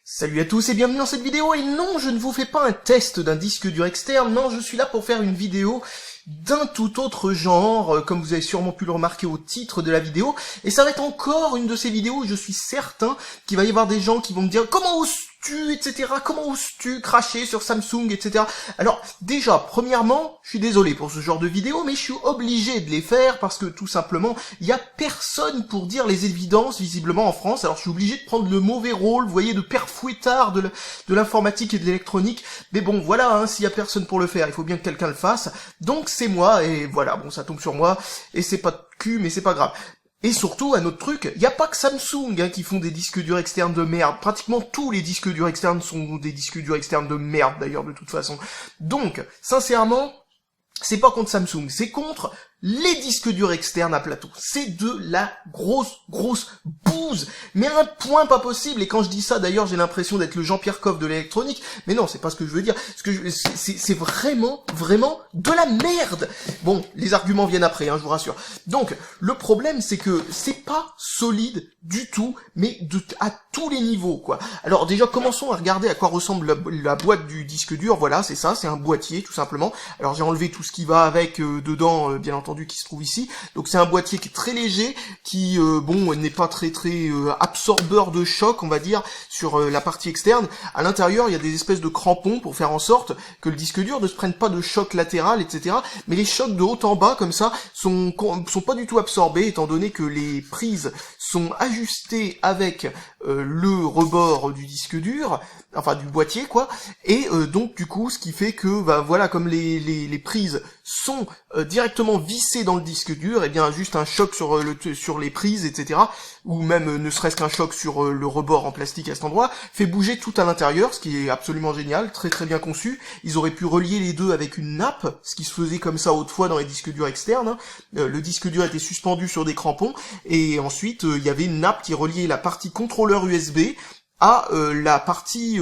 Salut à tous et bienvenue dans cette vidéo, et non, je ne vous fais pas un test d'un disque dur externe, non, je suis là pour faire une vidéo d'un tout autre genre, comme vous avez sûrement pu le remarquer au titre de la vidéo, et ça va être encore une de ces vidéos où je suis certain qu'il va y avoir des gens qui vont me dire « Comment oses-tu, etc. Comment oses-tu cracher sur Samsung, etc. » Alors, déjà, premièrement, je suis désolé pour ce genre de vidéo, mais je suis obligé de les faire parce que, tout simplement, il y a personne pour dire les évidences, visiblement, en France. Alors, je suis obligé de prendre le mauvais rôle, vous voyez, de père fouettard de l'informatique et de l'électronique. Mais bon, voilà, hein, s'il y a personne pour le faire, il faut bien que quelqu'un le fasse. Donc, c'est moi, et voilà, bon, ça tombe sur moi, et c'est pas de cul, mais c'est pas grave. Et surtout, un autre truc, il n'y a pas que Samsung qui font des disques durs externes de merde. Pratiquement tous les disques durs externes sont des disques durs externes de merde, d'ailleurs, de toute façon. Donc, sincèrement, c'est pas contre Samsung, c'est contre les disques durs externes à plateau. C'est de la grosse bouse, mais à un point pas possible. Et quand je dis ça, d'ailleurs, j'ai l'impression d'être le Jean-Pierre Coff de l'électronique, mais non, c'est pas ce que je veux dire. C'est vraiment de la merde. Bon, les arguments viennent après, hein, je vous rassure. Donc, le problème, c'est que c'est pas solide du tout, mais à tous les niveaux, quoi. Alors déjà, commençons à regarder à quoi ressemble la boîte du disque dur. Voilà, c'est ça, c'est un boîtier, tout simplement. Alors j'ai enlevé tout ce qui va avec dedans, bien entendu, qui se trouve ici. Donc c'est un boîtier qui est très léger, qui bon, n'est pas très absorbeur de choc, on va dire, sur la partie externe. À l'intérieur, il y a des espèces de crampons pour faire en sorte que le disque dur ne se prenne pas de choc latéral, etc. Mais les chocs de haut en bas, comme ça, sont pas du tout absorbés, étant donné que les prises sont ajustées avec le rebord du disque dur, enfin du boîtier, quoi. Et donc du coup, ce qui fait que, bah voilà, comme les prises sont directement vissées dans le disque dur, et bien juste un choc sur les prises, etc. ou même ne serait-ce qu'un choc sur le rebord en plastique à cet endroit, fait bouger tout à l'intérieur, ce qui est absolument génial, très bien conçu. Ils auraient pu relier les deux avec une nappe, ce qui se faisait comme ça autrefois dans les disques durs externes, hein. Le disque dur était suspendu sur des crampons, et ensuite il y avait une nappe qui reliait la partie contrôleur USB à la partie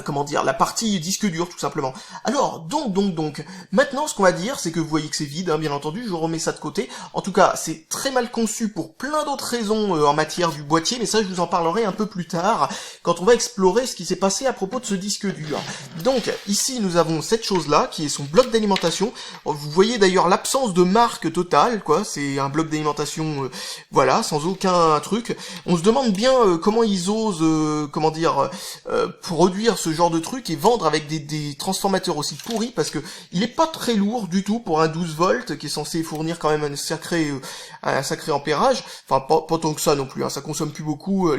comment dire, la partie disque dur, tout simplement. Alors, donc, maintenant, ce qu'on va dire, c'est que vous voyez que c'est vide, hein, bien entendu, je remets ça de côté. En tout cas, c'est très mal conçu pour plein d'autres raisons en matière du boîtier, mais ça, je vous en parlerai un peu plus tard, quand on va explorer ce qui s'est passé à propos de ce disque dur. Donc, ici, nous avons cette chose-là, qui est son bloc d'alimentation. Vous voyez d'ailleurs l'absence de marque totale, quoi, c'est un bloc d'alimentation, voilà, sans aucun truc. On se demande bien comment ils osent, comment dire, produire ce genre de truc et vendre avec des transformateurs aussi pourris, parce que il est pas très lourd du tout pour un 12 volts qui est censé fournir quand même un sacré ampérage. Enfin pas tant que ça non plus, hein. Ça consomme plus beaucoup.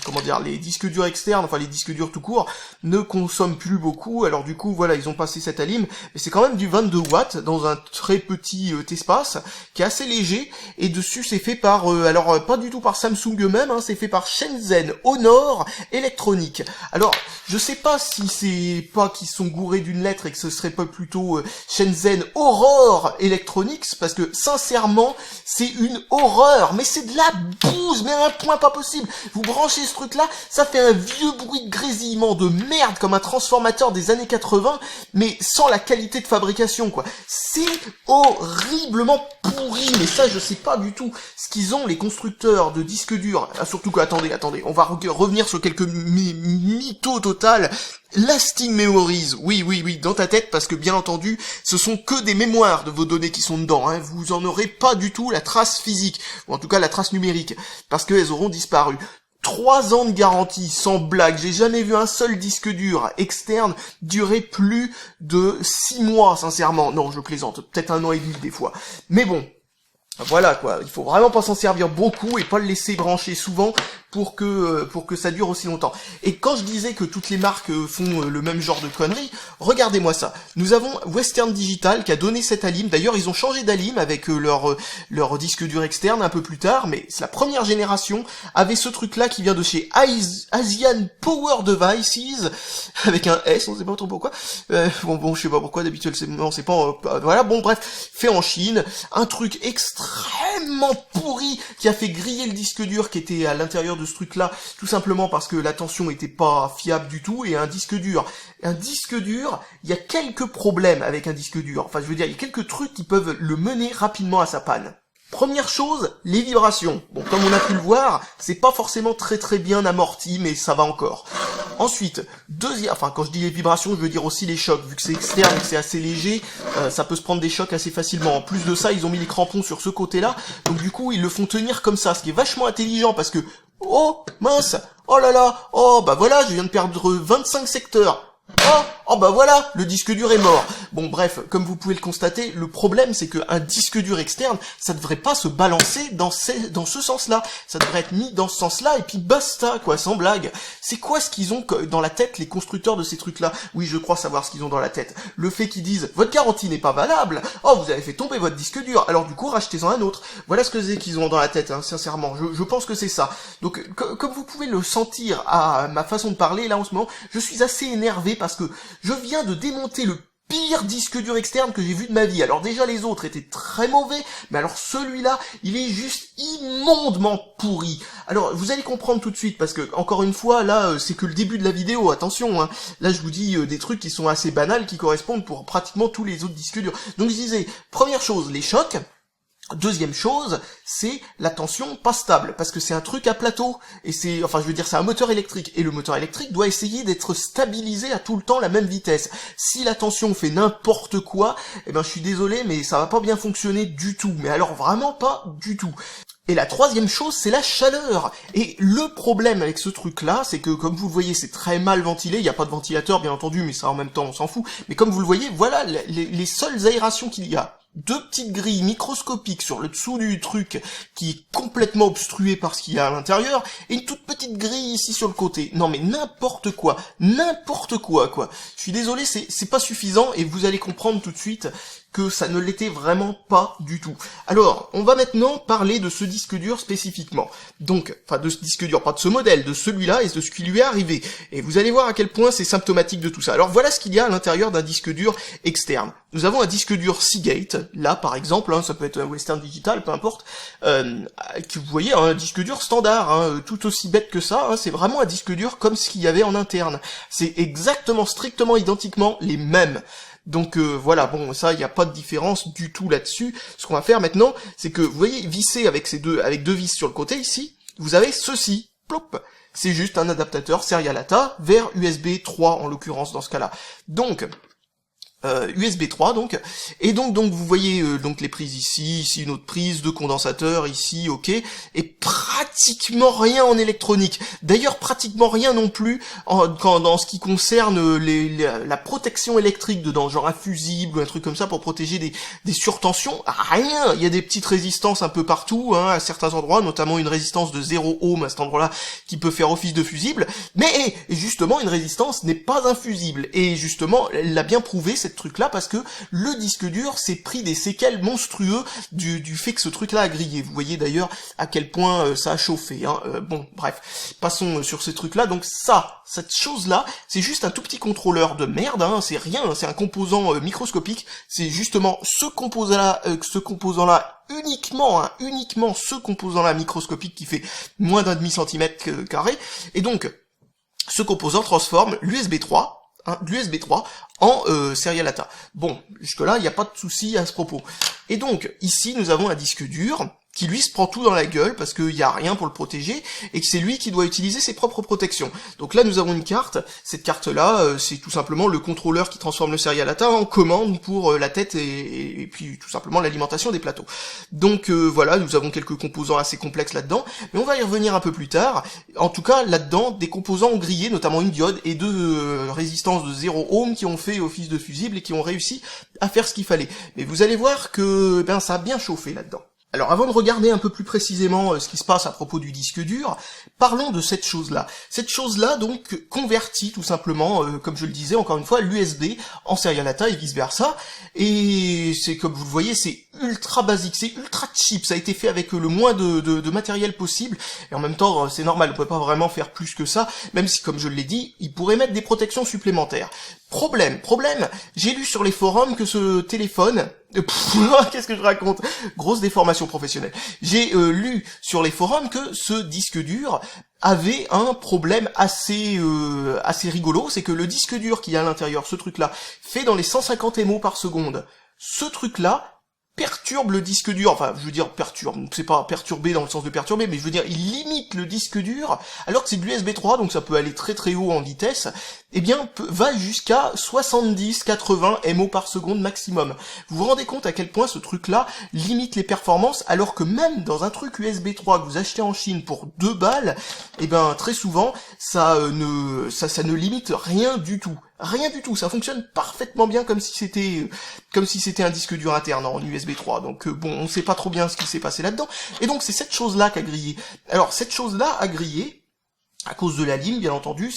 Comment dire, les disques durs externes, enfin les disques durs tout court, ne consomment plus beaucoup. Alors du coup voilà, ils ont passé cette alim, mais c'est quand même du 22 watts dans un très petit espace qui est assez léger, et dessus c'est fait par alors pas du tout par Samsung eux-mêmes, hein, c'est fait par Shenzhen Honor Electronic. Alors je sais pas si c'est pas qu'ils sont gourés d'une lettre et que ce serait pas plutôt Shenzhen Aurore Electronics, parce que sincèrement c'est une horreur, mais c'est de la bouse, mais à un point pas possible. Vous branchez ce truc là, ça fait un vieux bruit de grésillement de merde comme un transformateur des années 80, mais sans la qualité de fabrication, quoi. C'est horriblement pourri, mais ça je sais pas du tout ce qu'ils ont, les constructeurs de disques durs. Surtout que, attendez, on va revenir sur quelques mythos total. Lasting Memories, oui, dans ta tête, parce que bien entendu, ce sont que des mémoires de vos données qui sont dedans, hein. Vous en aurez pas du tout la trace physique, ou en tout cas la trace numérique, parce qu'elles auront disparu. 3 ans de garantie, sans blague, j'ai jamais vu un seul disque dur externe durer plus de 6 mois, sincèrement. Non, je plaisante, peut-être 1 an et demi des fois. Mais bon, voilà quoi, il faut vraiment pas s'en servir beaucoup et pas le laisser brancher souvent pour que ça dure aussi longtemps. Et quand je disais que toutes les marques font le même genre de conneries, regardez-moi ça. Nous avons Western Digital qui a donné cette alim. D'ailleurs, ils ont changé d'alim avec leur disque dur externe un peu plus tard, mais c'est la première génération avait ce truc-là qui vient de chez Asian Power Devices avec un S, on sait pas trop pourquoi. Bon, je sais pas pourquoi. D'habitude, c'est pas. Voilà, bon, bref, fait en Chine, un truc extrêmement pourri qui a fait griller le disque dur qui était à l'intérieur de ce truc-là, tout simplement parce que la tension était pas fiable du tout. Et un disque dur, il y a quelques problèmes avec un disque dur. Enfin, je veux dire, il y a quelques trucs qui peuvent le mener rapidement à sa panne. Première chose, les vibrations. Bon, comme on a pu le voir, c'est pas forcément très bien amorti, mais ça va encore. Ensuite, quand je dis les vibrations, je veux dire aussi les chocs. Vu que c'est externe et que c'est assez léger, ça peut se prendre des chocs assez facilement. En plus de ça, ils ont mis les crampons sur ce côté-là, donc du coup, ils le font tenir comme ça, ce qui est vachement intelligent parce que, oh, mince, oh là là, oh, bah voilà, je viens de perdre 25 secteurs. Oh bah voilà, le disque dur est mort. Bon bref, comme vous pouvez le constater, le problème c'est qu'un disque dur externe, ça devrait pas se balancer dans ce sens-là. Ça devrait être mis dans ce sens-là et puis basta quoi, sans blague. C'est quoi ce qu'ils ont dans la tête, les constructeurs de ces trucs-là? Oui, je crois savoir ce qu'ils ont dans la tête. Le fait qu'ils disent, votre garantie n'est pas valable, oh vous avez fait tomber votre disque dur, alors du coup rachetez-en un autre. Voilà ce que c'est qu'ils ont dans la tête, hein, sincèrement. Je pense que c'est ça. Donc comme vous pouvez le sentir à ma façon de parler là en ce moment, je suis assez énervé parce que je viens de démonter le pire disque dur externe que j'ai vu de ma vie. Alors déjà les autres étaient très mauvais, mais alors celui-là, il est juste immondement pourri. Alors vous allez comprendre tout de suite, parce que encore une fois, là c'est que le début de la vidéo, attention, hein. Là je vous dis des trucs qui sont assez banals, qui correspondent pour pratiquement tous les autres disques durs. Donc je disais, première chose, les chocs. Deuxième chose, c'est la tension pas stable, parce que c'est un truc à plateau, et c'est un moteur électrique, et le moteur électrique doit essayer d'être stabilisé à tout le temps la même vitesse. Si la tension fait n'importe quoi, eh ben je suis désolé, mais ça va pas bien fonctionner du tout, mais alors vraiment pas du tout. Et la troisième chose, c'est la chaleur. Et le problème avec ce truc-là, c'est que, comme vous le voyez, c'est très mal ventilé. Il n'y a pas de ventilateur, bien entendu, mais ça, en même temps, on s'en fout. Mais comme vous le voyez, voilà les seules aérations qu'il y a. Deux petites grilles microscopiques sur le dessous du truc qui est complètement obstrué par ce qu'il y a à l'intérieur, et une toute petite grille ici sur le côté. Non mais n'importe quoi, quoi. Je suis désolé, c'est pas suffisant, et vous allez comprendre tout de suite que ça ne l'était vraiment pas du tout. Alors, on va maintenant parler de ce disque dur spécifiquement. Donc, de ce disque dur, pas de ce modèle, de celui-là et de ce qui lui est arrivé. Et vous allez voir à quel point c'est symptomatique de tout ça. Alors voilà ce qu'il y a à l'intérieur d'un disque dur externe. Nous avons un disque dur Seagate, là par exemple, hein, ça peut être un Western Digital, peu importe, que vous voyez, un disque dur standard, hein, tout aussi bête que ça, hein, c'est vraiment un disque dur comme ce qu'il y avait en interne. C'est exactement, strictement, identiquement les mêmes. Donc voilà, bon, ça, il n'y a pas de différence du tout là-dessus. Ce qu'on va faire maintenant, c'est que, vous voyez, visser avec deux vis sur le côté, ici, vous avez ceci, plop. C'est juste un adaptateur Serial ATA vers USB 3, en l'occurrence, dans ce cas-là. Donc, USB 3 donc, et donc vous voyez donc les prises ici une autre prise, deux condensateurs ici, ok, et pratiquement rien en électronique. D'ailleurs pratiquement rien non plus dans ce qui concerne la protection électrique dedans, genre un fusible ou un truc comme ça pour protéger des surtensions. Rien, il y a des petites résistances un peu partout, hein, à certains endroits, notamment une résistance de 0 ohm à cet endroit-là qui peut faire office de fusible, mais justement une résistance n'est pas un fusible, et justement elle l'a bien prouvé cette truc-là, parce que le disque dur s'est pris des séquelles monstrueux du fait que ce truc-là a grillé. Vous voyez d'ailleurs à quel point ça a chauffé. Hein. Bon, bref, passons sur ces trucs-là. Donc cette chose-là, c'est juste un tout petit contrôleur de merde. Hein. C'est rien, hein. C'est un composant microscopique. C'est justement ce composant-là, uniquement ce composant-là microscopique qui fait moins d'un demi-centimètre carré. Et donc, ce composant transforme l'USB 3, l'USB 3 en Serial ATA. Bon, jusque-là, il n'y a pas de souci à ce propos. Et donc, ici, nous avons un disque dur qui, lui, se prend tout dans la gueule parce qu'il n'y a rien pour le protéger et que c'est lui qui doit utiliser ses propres protections. Donc là, nous avons une carte. Cette carte-là, c'est tout simplement le contrôleur qui transforme le Serial ATA en commande pour la tête et puis tout simplement l'alimentation des plateaux. Donc voilà, nous avons quelques composants assez complexes là-dedans, mais on va y revenir un peu plus tard. En tout cas, là-dedans, des composants ont grillé, notamment une diode et deux résistances de 0 ohm qui ont fait office de fusible et qui ont réussi à faire ce qu'il fallait. Mais vous allez voir que ça a bien chauffé là-dedans. Alors avant de regarder un peu plus précisément ce qui se passe à propos du disque dur, parlons de cette chose-là. Cette chose-là donc convertit tout simplement, comme je le disais encore une fois, l'USB en Serial ATA et vice-versa. Et c'est comme vous le voyez, c'est ultra basique, c'est ultra cheap, ça a été fait avec le moins de matériel possible. Et en même temps, c'est normal, on peut pas vraiment faire plus que ça, même si comme je l'ai dit, ils pourraient mettre des protections supplémentaires. Problème, j'ai lu sur les forums que ce téléphone... Qu'est-ce que je raconte? Grosse déformation professionnelle. J'ai lu sur les forums que ce disque dur avait un problème assez rigolo, c'est que le disque dur qui est à l'intérieur, ce truc-là, fait dans les 150 MO par seconde. Ce truc-là perturbe le disque dur, enfin je veux dire perturbe, c'est pas perturbé dans le sens de perturber, mais je veux dire il limite le disque dur, alors que c'est de l'USB 3, donc ça peut aller très très haut en vitesse, eh bien va jusqu'à 70-80 MO par seconde maximum. Vous vous rendez compte à quel point ce truc-là limite les performances, alors que même dans un truc USB 3 que vous achetez en Chine pour 2 balles, eh ben très souvent ça ne limite rien du tout. Rien du tout, ça fonctionne parfaitement bien comme si c'était un disque dur interne en USB 3. Donc bon, on sait pas trop bien ce qui s'est passé là-dedans. Et donc c'est cette chose-là qu'a grillé. Alors cette chose-là a grillé à cause de la lime, bien entendu.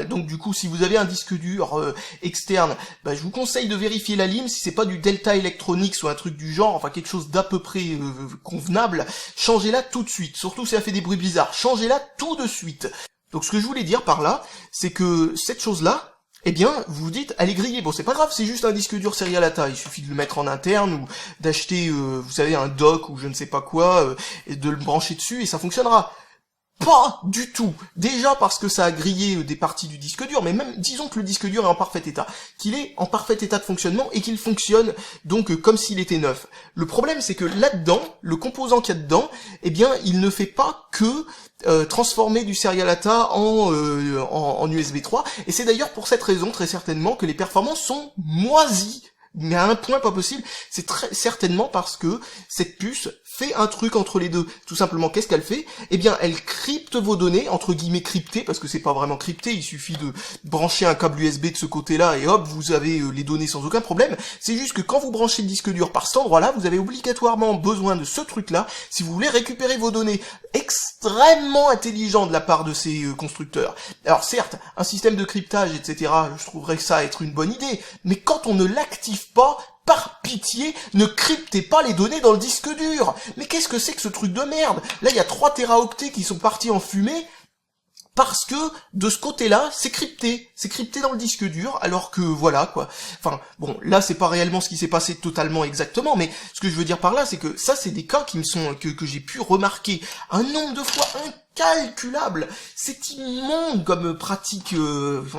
Donc du coup, si vous avez un disque dur externe, je vous conseille de vérifier la lime. Si c'est pas du Delta Electronics ou un truc du genre, enfin quelque chose d'à peu près convenable, changez-la tout de suite. Surtout si ça fait des bruits bizarres, changez-la tout de suite. Donc ce que je voulais dire par là, c'est que cette chose-là, eh bien, vous vous dites, elle est grillée. Bon, c'est pas grave, c'est juste un disque dur Serial ATA. Il suffit de le mettre en interne ou d'acheter, vous savez, un dock ou je ne sais pas quoi, et de le brancher dessus et ça fonctionnera. Pas du tout. Déjà parce que ça a grillé des parties du disque dur, mais même, disons que le disque dur est en parfait état, qu'il est en parfait état de fonctionnement et qu'il fonctionne donc comme s'il était neuf. Le problème, c'est que là-dedans, le composant qu'il y a dedans, eh bien, il ne fait pas que transformer du Serial ATA en USB 3, et c'est d'ailleurs pour cette raison, très certainement, que les performances sont moisies. Mais à un point pas possible, c'est très certainement parce que cette puce fait un truc entre les deux. Tout simplement, qu'est-ce qu'elle fait? Eh bien, elle crypte vos données, entre guillemets cryptées, parce que c'est pas vraiment crypté, il suffit de brancher un câble USB de ce côté-là, et hop, vous avez les données sans aucun problème. C'est juste que quand vous branchez le disque dur par cet endroit-là, vous avez obligatoirement besoin de ce truc-là, si vous voulez récupérer vos données. Extrêmement intelligent de la part de ces constructeurs. Alors certes, un système de cryptage, etc., je trouverais ça être une bonne idée, mais quand on ne l'active pas, par pitié, ne cryptez pas les données dans le disque dur. Mais qu'est-ce que c'est que ce truc de merde? Là, il y a 3 téraoctets qui sont partis en fumée, parce que, de ce côté-là, c'est crypté dans le disque dur, alors que, voilà, quoi. Enfin, bon, là, c'est pas réellement ce qui s'est passé totalement exactement, mais ce que je veux dire par là, c'est que ça, c'est des cas qui me sont, que j'ai pu remarquer un nombre de fois incalculable. C'est immonde comme pratique,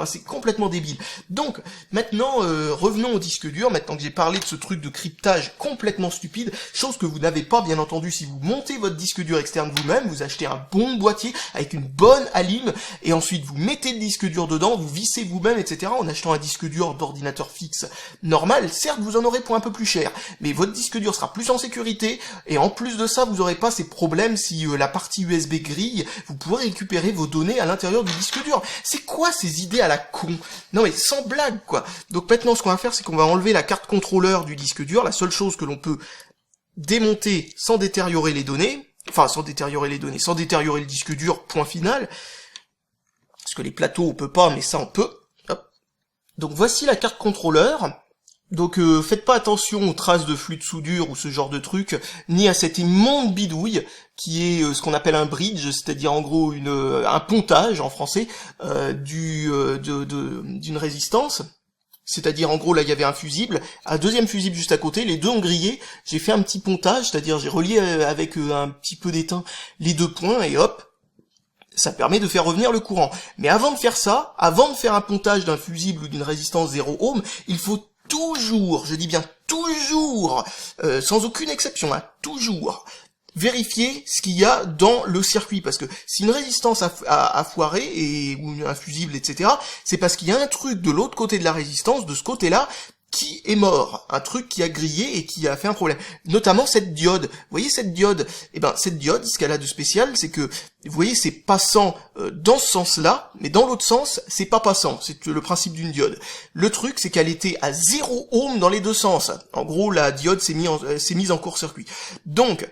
c'est complètement débile. Donc, maintenant, revenons au disque dur, maintenant que j'ai parlé de ce truc de cryptage complètement stupide, chose que vous n'avez pas, bien entendu, si vous montez votre disque dur externe vous-même, vous achetez un bon boîtier avec une bonne alim, et ensuite vous mettez le disque dur dedans, vous vissez vous-même, etc. En achetant un disque dur d'ordinateur fixe normal, certes, vous en aurez pour un peu plus cher, mais votre disque dur sera plus en sécurité, et en plus de ça, vous n'aurez pas ces problèmes si la partie USB grille, vous pourrez récupérer vos données à l'intérieur du disque dur. C'est quoi ces idées à la con? Non mais sans blague, quoi. Donc maintenant, ce qu'on va faire, c'est qu'on va enlever la carte contrôleur du disque dur, la seule chose que l'on peut démonter sans détériorer les données, sans détériorer le disque dur, point final, parce que les plateaux on peut pas, mais ça on peut. Hop. Donc voici la carte contrôleur. Donc faites pas attention aux traces de flux de soudure ou ce genre de truc, ni à cette immonde bidouille qui est ce qu'on appelle un bridge, c'est-à-dire en gros un pontage en français d'une résistance. C'est-à-dire en gros là il y avait un fusible, un deuxième fusible juste à côté, les deux ont grillé, j'ai fait un petit pontage, c'est-à-dire j'ai relié avec un petit peu d'étain les deux points et hop, ça permet de faire revenir le courant. Mais avant de faire ça, avant de faire un pontage d'un fusible ou d'une résistance 0 ohm, il faut toujours, je dis bien toujours, sans aucune exception, toujours, vérifier ce qu'il y a dans le circuit, parce que si une résistance a foiré, ou un fusible, etc., c'est parce qu'il y a un truc de l'autre côté de la résistance, de ce côté-là, qui est mort, un truc qui a grillé et qui a fait un problème. Notamment cette diode. Vous voyez cette diode? Eh ben cette diode, ce qu'elle a de spécial, c'est que, vous voyez, c'est passant dans ce sens-là, mais dans l'autre sens, c'est pas passant. C'est le principe d'une diode. Le truc, c'est qu'elle était à 0 ohm dans les deux sens. En gros, la diode s'est mise en court-circuit. Donc,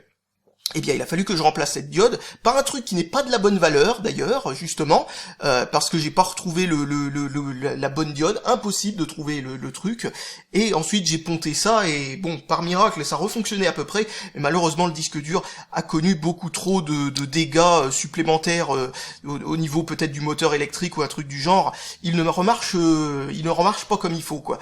eh bien, il a fallu que je remplace cette diode par un truc qui n'est pas de la bonne valeur, d'ailleurs, justement, parce que j'ai pas retrouvé la bonne diode, impossible de trouver le truc, et ensuite j'ai ponté ça, et bon, par miracle, ça refonctionnait à peu près, mais malheureusement, le disque dur a connu beaucoup trop de dégâts supplémentaires au niveau peut-être du moteur électrique ou un truc du genre, il ne remarche pas comme il faut, quoi.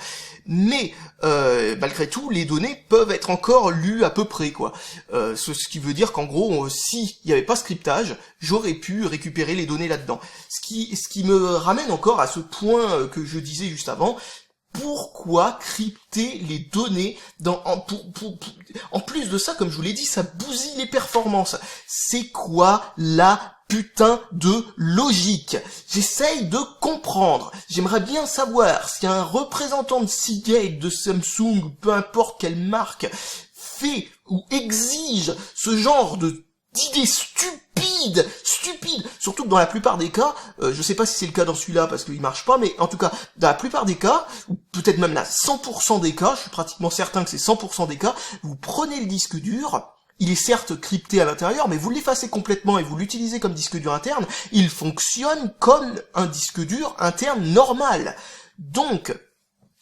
Mais, malgré tout, les données peuvent être encore lues à peu près, quoi. Ce qui veut dire qu'en gros, si il n'y avait pas ce cryptage, j'aurais pu récupérer les données là-dedans. Ce qui me ramène encore à ce point que je disais juste avant, Pourquoi crypter les données en plus de ça, comme je vous l'ai dit, ça bousille les performances. C'est quoi la putain de logique? J'essaye de comprendre. J'aimerais bien savoir si un représentant de Seagate, de Samsung, peu importe quelle marque, fait ou exige ce genre de d'idées stupides, surtout que dans la plupart des cas, je sais pas si c'est le cas dans celui-là parce qu'il marche pas, mais en tout cas, dans la plupart des cas, ou peut-être même là 100% des cas, je suis pratiquement certain que c'est 100% des cas, vous prenez le disque dur, il est certes crypté à l'intérieur, mais vous l'effacez complètement et vous l'utilisez comme disque dur interne, il fonctionne comme un disque dur interne normal. Donc,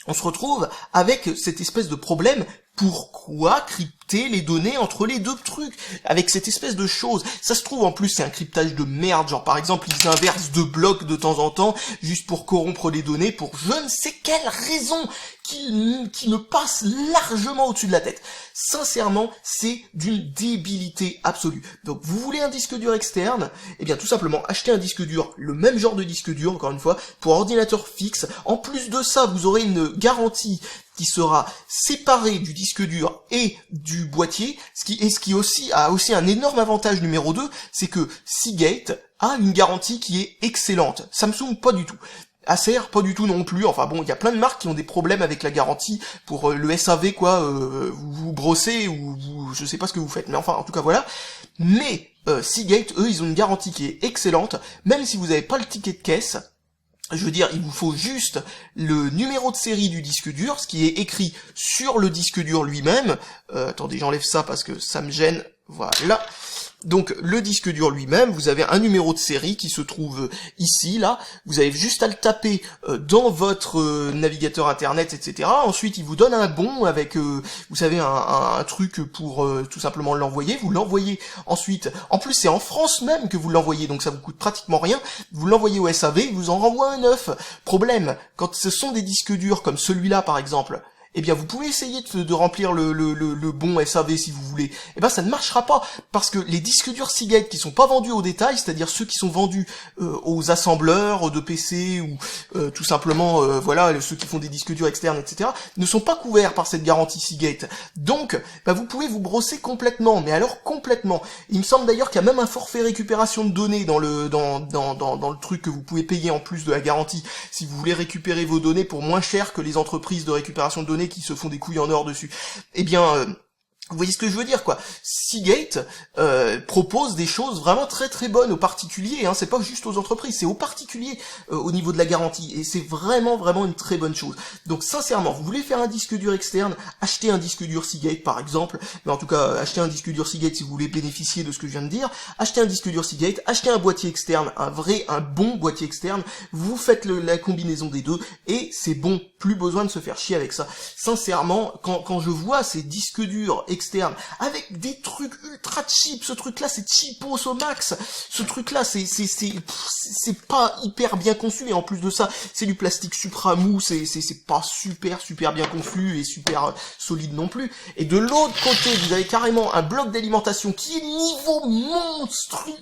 on se retrouve avec cette espèce de problème. Pourquoi crypter les données entre les deux trucs? Avec cette espèce de chose. Ça se trouve, en plus, c'est un cryptage de merde. Genre, par exemple, ils inversent 2 blocs de temps en temps, juste pour corrompre les données, pour je ne sais quelle raison qui me passe largement au-dessus de la tête. Sincèrement, c'est d'une débilité absolue. Donc, vous voulez un disque dur externe? Eh bien, tout simplement, achetez un disque dur, le même genre de disque dur, encore une fois, pour ordinateur fixe. En plus de ça, vous aurez une garantie qui sera séparé du disque dur et du boîtier, ce qui aussi a aussi un énorme avantage numéro 2, c'est que Seagate a une garantie qui est excellente. Samsung, pas du tout. Acer, pas du tout non plus. Enfin bon, il y a plein de marques qui ont des problèmes avec la garantie pour le SAV, quoi. Vous brossez ou je sais pas ce que vous faites, mais enfin, en tout cas, voilà. Mais Seagate, eux, ils ont une garantie qui est excellente, même si vous n'avez pas le ticket de caisse. Je veux dire, il vous faut juste le numéro de série du disque dur, ce qui est écrit sur le disque dur lui-même. Attendez, j'enlève ça parce que ça me gêne. Voilà. Donc, le disque dur lui-même, vous avez un numéro de série qui se trouve ici, là. Vous avez juste à le taper dans votre navigateur internet, etc. Ensuite, il vous donne un bon avec, vous savez, un truc pour tout simplement l'envoyer. Vous l'envoyez ensuite. En plus, c'est en France même que vous l'envoyez, donc ça vous coûte pratiquement rien. Vous l'envoyez au SAV, il vous en renvoie un neuf. Problème, quand ce sont des disques durs comme celui-là, par exemple, eh bien vous pouvez essayer de remplir le bon SAV si vous voulez. Eh ben ça ne marchera pas, parce que les disques durs Seagate qui sont pas vendus au détail, c'est-à-dire ceux qui sont vendus aux assembleurs de PC ou tout simplement voilà, ceux qui font des disques durs externes, etc., ne sont pas couverts par cette garantie Seagate. Donc vous pouvez vous brosser complètement, mais alors complètement. Il me semble d'ailleurs qu'il y a même un forfait récupération de données dans le truc que vous pouvez payer en plus de la garantie si vous voulez récupérer vos données pour moins cher que les entreprises de récupération de données qui se font des couilles en or dessus. Eh bien, vous voyez ce que je veux dire, quoi. Seagate propose des choses vraiment très très bonnes aux particuliers, hein. C'est pas juste aux entreprises, c'est aux particuliers au niveau de la garantie, et c'est vraiment vraiment une très bonne chose. Donc sincèrement, vous voulez faire un disque dur externe, achetez un disque dur Seagate par exemple, mais en tout cas achetez un disque dur Seagate si vous voulez bénéficier de ce que je viens de dire, achetez un disque dur Seagate, achetez un boîtier externe, un bon boîtier externe, vous faites la combinaison des deux, et c'est bon, plus besoin de se faire chier avec ça. Sincèrement, quand je vois ces disques durs externe, avec des trucs ultra cheap, ce truc-là, c'est cheapos au max, ce truc-là, c'est pas hyper bien conçu, et en plus de ça, c'est du plastique supra mou, c'est pas super bien conçu, et super solide non plus, et de l'autre côté, vous avez carrément un bloc d'alimentation qui est niveau monstrueux.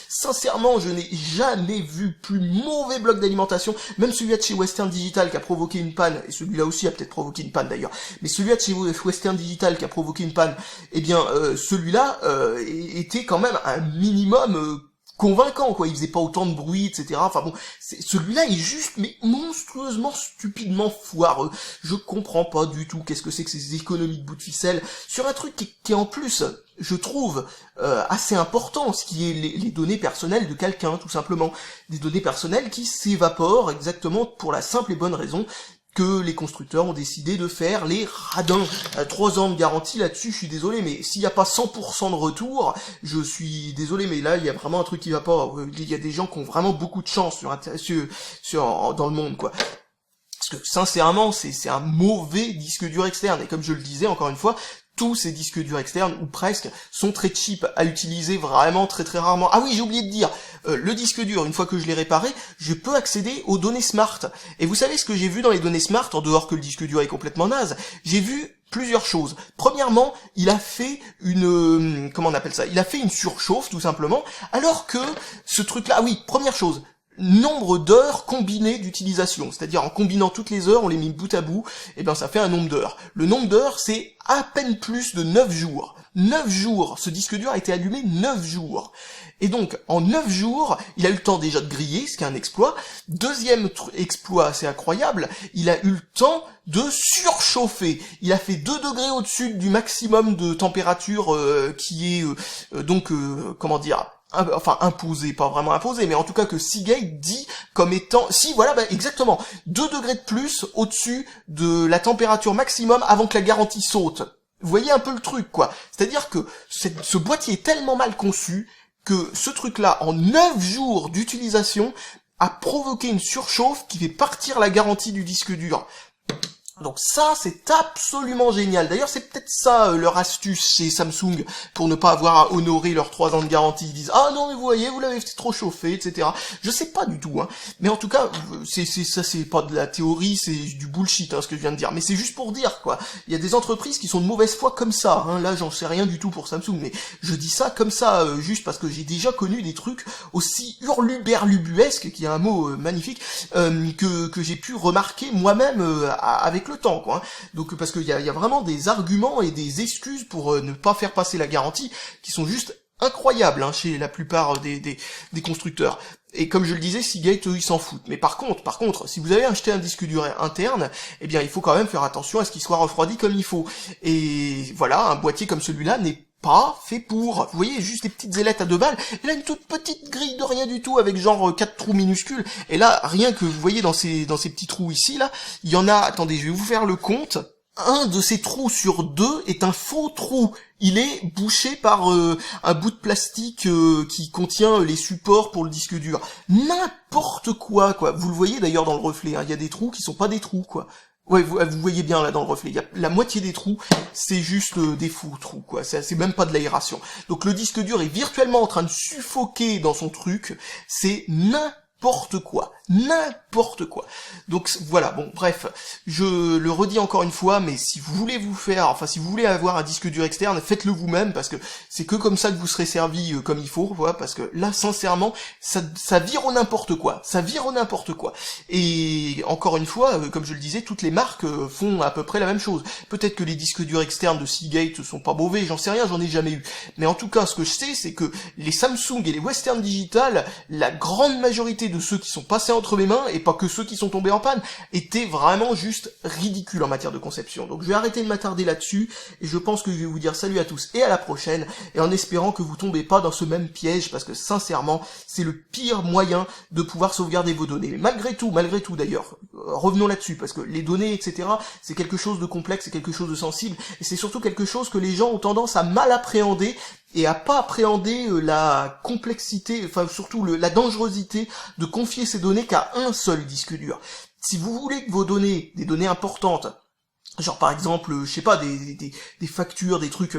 Sincèrement, je n'ai jamais vu plus mauvais bloc d'alimentation, même celui-là de chez Western Digital qui a provoqué une panne, et celui-là aussi a peut-être provoqué une panne d'ailleurs, mais celui-là de chez Western Digital qui a provoqué une panne, eh bien celui-là était quand même un minimum convaincant, quoi. Il faisait pas autant de bruit, etc. Enfin bon, celui-là est juste mais monstrueusement, stupidement foireux. Je comprends pas du tout qu'est-ce que c'est que ces économies de bout de ficelle sur un truc qui est en plus, je trouve, assez important, ce qui est les données personnelles de quelqu'un, tout simplement. Des données personnelles qui s'évaporent exactement pour la simple et bonne raison que les constructeurs ont décidé de faire les radins. 3 ans de garantie là-dessus, je suis désolé, mais s'il n'y a pas 100% de retour, je suis désolé, mais là, il y a vraiment un truc qui va pas. Il y a des gens qui ont vraiment beaucoup de chance dans le monde, quoi. Parce que, sincèrement, c'est un mauvais disque dur externe, et comme je le disais, encore une fois, tous ces disques durs externes, ou presque, sont très cheap à utiliser vraiment très très rarement. Ah oui, j'ai oublié de dire, le disque dur, une fois que je l'ai réparé, je peux accéder aux données smart. Et vous savez ce que j'ai vu dans les données smart, en dehors que le disque dur est complètement naze? J'ai vu plusieurs choses. Premièrement, il a fait une... comment on appelle ça? Il a fait une surchauffe, tout simplement, alors que ce truc-là... Ah oui, première chose, nombre d'heures combinées d'utilisation. C'est-à-dire en combinant toutes les heures, on les met bout à bout, et ben ça fait un nombre d'heures. Le nombre d'heures, c'est à peine plus de 9 jours. 9 jours, ce disque dur a été allumé 9 jours. Et donc, en 9 jours, il a eu le temps déjà de griller, ce qui est un exploit. Deuxième exploit assez incroyable, il a eu le temps de surchauffer. Il a fait 2 degrés au-dessus du maximum de température qui est imposé, pas vraiment imposé, mais en tout cas que Seagate dit comme étant, exactement, 2 degrés de plus au-dessus de la température maximum avant que la garantie saute. Vous voyez un peu le truc, quoi. C'est-à-dire que ce boîtier est tellement mal conçu que ce truc-là, en 9 jours d'utilisation, a provoqué une surchauffe qui fait partir la garantie du disque dur. Donc ça, c'est absolument génial. D'ailleurs, c'est peut-être ça leur astuce chez Samsung pour ne pas avoir à honorer leurs 3 ans de garantie. Ils disent « Ah non, mais vous voyez, vous l'avez trop chauffé, etc. » Je sais pas du tout, hein. Mais en tout cas, c'est pas de la théorie, c'est du bullshit, ce que je viens de dire. Mais c'est juste pour dire, quoi. Il y a des entreprises qui sont de mauvaise foi comme ça, hein. Là, j'en sais rien du tout pour Samsung, mais je dis ça comme ça, juste parce que j'ai déjà connu des trucs aussi hurluberlubuesques, qui est un mot magnifique, que j'ai pu remarquer moi-même avec le temps, quoi. Donc parce qu'il y a vraiment des arguments et des excuses pour ne pas faire passer la garantie qui sont juste incroyables chez la plupart des constructeurs. Et comme je le disais, Seagate, eux, ils s'en foutent. Mais par contre, si vous avez acheté un disque dur interne, eh bien, il faut quand même faire attention à ce qu'il soit refroidi comme il faut. Et voilà, un boîtier comme celui-là n'est pas fait pour. Vous voyez, juste des petites ailettes à 2 balles. Et là, une toute petite grille de rien du tout avec genre 4 trous minuscules. Et là, rien que vous voyez dans ces petits trous ici, là, il y en a, attendez, je vais vous faire le compte. Un de ces trous sur 2 est un faux trou. Il est bouché par un bout de plastique qui contient les supports pour le disque dur. N'importe quoi. Vous le voyez d'ailleurs dans le reflet, hein. Il y a des trous qui sont pas des trous, quoi. Ouais, vous voyez bien là dans le reflet, il y a la moitié des trous, c'est juste des faux trous, quoi. C'est même pas de l'aération. Donc le disque dur est virtuellement en train de suffoquer dans son truc, c'est n'importe quoi. Donc voilà, bon, bref, je le redis encore une fois, mais si vous voulez si vous voulez avoir un disque dur externe, faites-le vous-même, parce que c'est que comme ça que vous serez servi comme il faut, voilà, parce que là, sincèrement, ça vire au n'importe quoi, Et encore une fois, comme je le disais, toutes les marques font à peu près la même chose. Peut-être que les disques durs externes de Seagate sont pas mauvais, j'en sais rien, j'en ai jamais eu. Mais en tout cas, ce que je sais, c'est que les Samsung et les Western Digital, la grande majorité de ceux qui sont passés entre mes mains, et pas que ceux qui sont tombés en panne, étaient vraiment juste ridicules en matière de conception. Donc je vais arrêter de m'attarder là-dessus, et je pense que je vais vous dire salut à tous et à la prochaine, et en espérant que vous tombez pas dans ce même piège, parce que sincèrement, c'est le pire moyen de pouvoir sauvegarder vos données. Mais malgré tout d'ailleurs, revenons là-dessus, parce que les données, etc., c'est quelque chose de complexe, c'est quelque chose de sensible, et c'est surtout quelque chose que les gens ont tendance à mal appréhender, et à pas appréhender la complexité, enfin surtout la dangerosité de confier ces données qu'à un seul disque dur. Si vous voulez que vos données, des données importantes, genre par exemple, je sais pas, des factures, des trucs,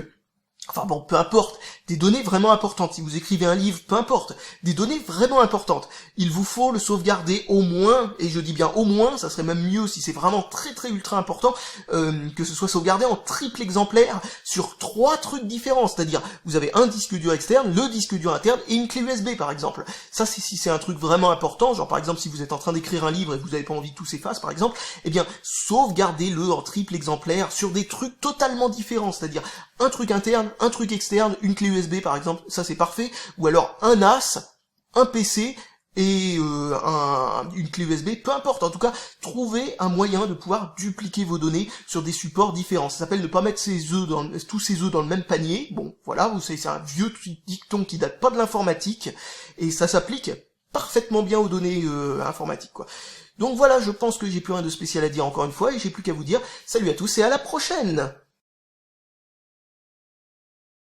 enfin bon, peu importe, des données vraiment importantes, si vous écrivez un livre, peu importe, des données vraiment importantes, il vous faut le sauvegarder au moins, et je dis bien au moins, ça serait même mieux si c'est vraiment très très ultra important, que ce soit sauvegardé en triple exemplaire sur 3 trucs différents, c'est-à-dire vous avez un disque dur externe, le disque dur interne et une clé USB par exemple. Ça c'est si c'est un truc vraiment important, genre par exemple si vous êtes en train d'écrire un livre et que vous n'avez pas envie que tout s'efface par exemple, eh bien sauvegardez-le en triple exemplaire sur des trucs totalement différents, c'est-à-dire un truc interne, un truc externe, une clé USB par exemple, ça c'est parfait, ou alors un NAS, un PC et une clé USB, peu importe, en tout cas, trouvez un moyen de pouvoir dupliquer vos données sur des supports différents. Ça s'appelle ne pas mettre tous ses œufs dans le même panier. Bon, voilà, vous savez, c'est un vieux dicton qui date pas de l'informatique, et ça s'applique parfaitement bien aux données informatiques, quoi. Donc voilà, je pense que j'ai plus rien de spécial à dire encore une fois, et j'ai plus qu'à vous dire salut à tous et à la prochaine!